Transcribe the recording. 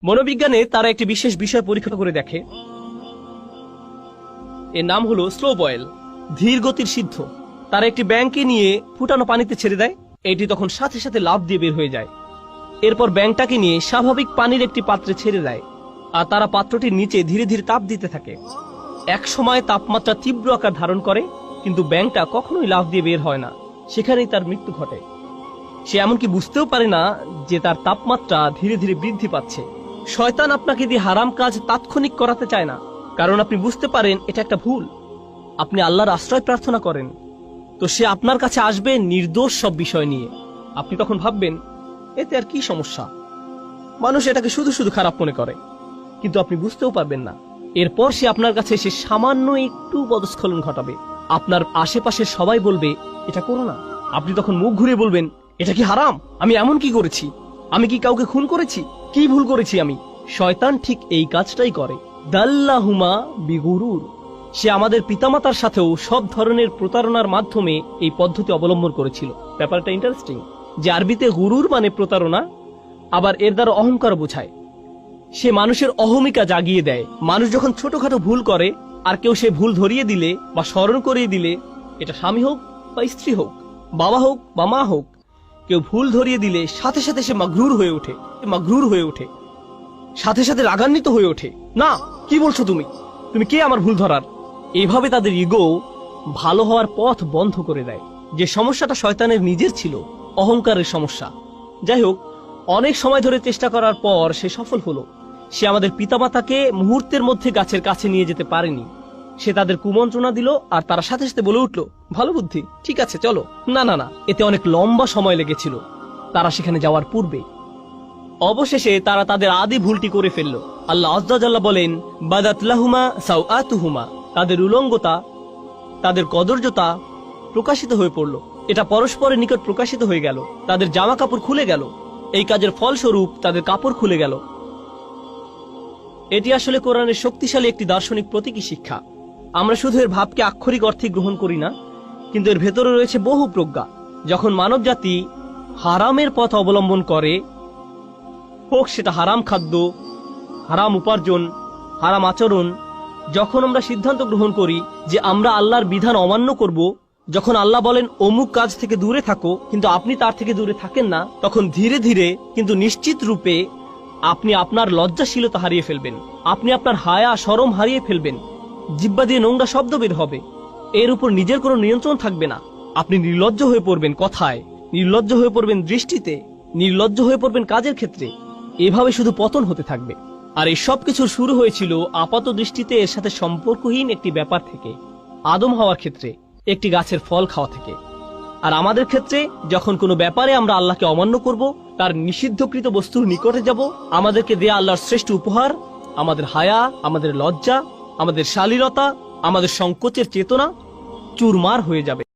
মনোবিজ্ঞানে তারা একটি বিশেষ বিষয় পরীক্ষা করে দেখে, এর নাম হলো স্লো বয়েল, ধীর গতির সিদ্ধ। তারা একটি ব্যাঙকে নিয়ে ফুটানো পানিতে ছেড়ে দেয়, এটি তখন সাথে সাথে লাফ দিয়ে বের হয়ে যায়। এরপর ব্যাঙটাকে নিয়ে স্বাভাবিক পানির একটি পাত্রে ছেড়ে দেয়, আর তারা পাত্রটির নিচে ধীরে ধীরে তাপ দিতে থাকে। এক সময় তাপমাত্রা তীব্র আকার ধারণ করে, কিন্তু ব্যাঙটা কখনোই লাফ দিয়ে বের হয় না, সেখানেই তার মৃত্যু ঘটে। সে এমনকি বুঝতেও পারে না যে তার তাপমাত্রা ধীরে ধীরে বৃদ্ধি পাচ্ছে। শয়তান আপনাকে দিয়ে হারাম কাজ তাৎক্ষণিক করাতে চায় না, কারণ আপনি বুঝতে পারেন এটা একটা ভুল। আপনি আল্লাহর আশ্রয় প্রার্থনা করেন, তো সে আপনার কাছে আসবে নির্দোষ সব বিষয় নিয়ে। আপনি তখন ভাববেন, এতে আর কি সমস্যা, মানুষ এটাকে শুধু শুধু খারাপ মনে করে, কিন্তু আপনি বুঝতেও পারবেন না। এরপর সে আপনার কাছে এসে সামান্য একটু পদস্খলন ঘটাবে। আপনার আশেপাশে সবাই বলবে, এটা করো না। আপনি তখন মুখ ঘুরে বলবেন, এটা কি হারাম? আমি এমন কি করেছি? আমি কি কাউকে খুন করেছি? কি ভুল করেছি আমি? শয়তান ঠিক এই কাজটাই করে। দাল্লাহুমা বিগুরুর। সে আমাদের পিতামাতার সাথেও সব ধরনের প্রতারণার মাধ্যমে এই পদ্ধতি অবলম্বন করেছিল। ব্যাপারটা ইন্টারেস্টিং যে আরবিতে গুরুর মানে প্রতারণা, আবার এর দ্বারা অহংকার বোঝায়। সে মানুষের অহমিকা জাগিয়ে দেয়। মানুষ যখন ছোটখাটো ভুল করে, আর কেউ সে ভুল ধরিয়ে দিলে বা স্মরণ করিয়ে দিলে, এটা স্বামী হোক বা স্ত্রী হোক, বাবা হোক বা মা হোক, কেউ ভুল ধরিয়ে দিলে সাথে সাথে সে মাগরুর হয়ে ওঠে, সাথে সাথে রাগান্বিত হয়ে ওঠে। না, কি বলছো তুমি? তুমি কে আমার ভুল ধরার? এইভাবে তাদের ইগো ভালো হওয়ার পথ বন্ধ করে দেয়। যে সমস্যাটা শয়তানের নিজের ছিল, অহংকারের সমস্যা। যাই হোক, অনেক সময় ধরে চেষ্টা করার পর সে সফল হলো। সে আমাদের পিতামাতাকে মুহূর্তের মধ্যে গাছের কাছে নিয়ে যেতে পারেনি। সে তাদের কুমন্ত্রণা দিল, আর তারা সাথে সাথে বলে উঠল, ভালো বুদ্ধি, ঠিক আছে চলো। না না না, এতে অনেক লম্বা সময় লেগেছিল তারা সেখানে যাওয়ার পূর্বে। অবশেষে তারা তাদের আদি ভুলটি করে ফেলল। আল্লাহ আযজা জাল্লা বলেন, বাদাত লাহুমা সাওআতুহুমা। তাদের উলঙ্গতা, তাদের কদর্যতা প্রকাশিত হয়ে পড়ল। এটা পরস্পরের নিকট প্রকাশিত হয়ে গেল। তাদের জামা কাপড় খুলে গেল। এই কাজের ফলস্বরূপ তাদের কাপড় খুলে গেল। এটি আসলে কোরআনের শক্তিশালী একটি দার্শনিক প্রতীকী শিক্ষা। আমরা শুধু এর ভাবকে আক্ষরিক অর্থে গ্রহণ করি না, কিন্তু এর ভেতরে রয়েছে বহু প্রজ্ঞা। যখন মানব জাতি হারামের পথ অবলম্বন করে, হোক সেটা হারাম খাদ্য, হারাম উপার্জন, হারাম আচরণ, যখন আমরা সিদ্ধান্ত গ্রহণ করি যে আমরা আল্লাহর বিধান অমান্য করব, যখন আল্লাহ বলেন অমুক কাজ থেকে দূরে থাকো, কিন্তু আপনি তার থেকে দূরে থাকেন না, তখন ধীরে ধীরে কিন্তু নিশ্চিত রূপে আপনি আপনার লজ্জাশীলতা হারিয়ে ফেলবেন। আপনি আপনার হায়া শরম হারিয়ে ফেলবেন। জিহ্বা দিয়ে নোংরা শব্দ বের হবে। এর উপর নিজের কোনো নিয়ন্ত্রণ থাকবে না। আপনি নির্লজ্জ হয়ে পড়বেন কথায়, নির্লজ্জ হয়ে পড়বেন দৃষ্টিতে, নির্লজ্জ হয়ে পড়বেন কাজের ক্ষেত্রে। এভাবে শুধু পতন হতে থাকবে। আর এই সব কিছুর শুরু হয়েছিল আপাত দৃষ্টিতে এর সাথে সম্পর্কহীন একটি ব্যাপার থেকে, আদম হওয়ার ক্ষেত্রে একটি গাছের ফল খাওয়া থেকে। আর আমাদের ক্ষেত্রে যখন কোনো ব্যাপারে আমরা আল্লাহকে অমান্য করব, তার নিষিদ্ধকৃত বস্তুর নিকটে যাব, আমাদেরকে দেয়া আল্লাহর শ্রেষ্ঠ উপহার, আমাদের হায়া, আমাদের লজ্জা, আমাদের শালীনতা, আমাদের সংকোচের চেতনা চুরমার হয়ে যাবে।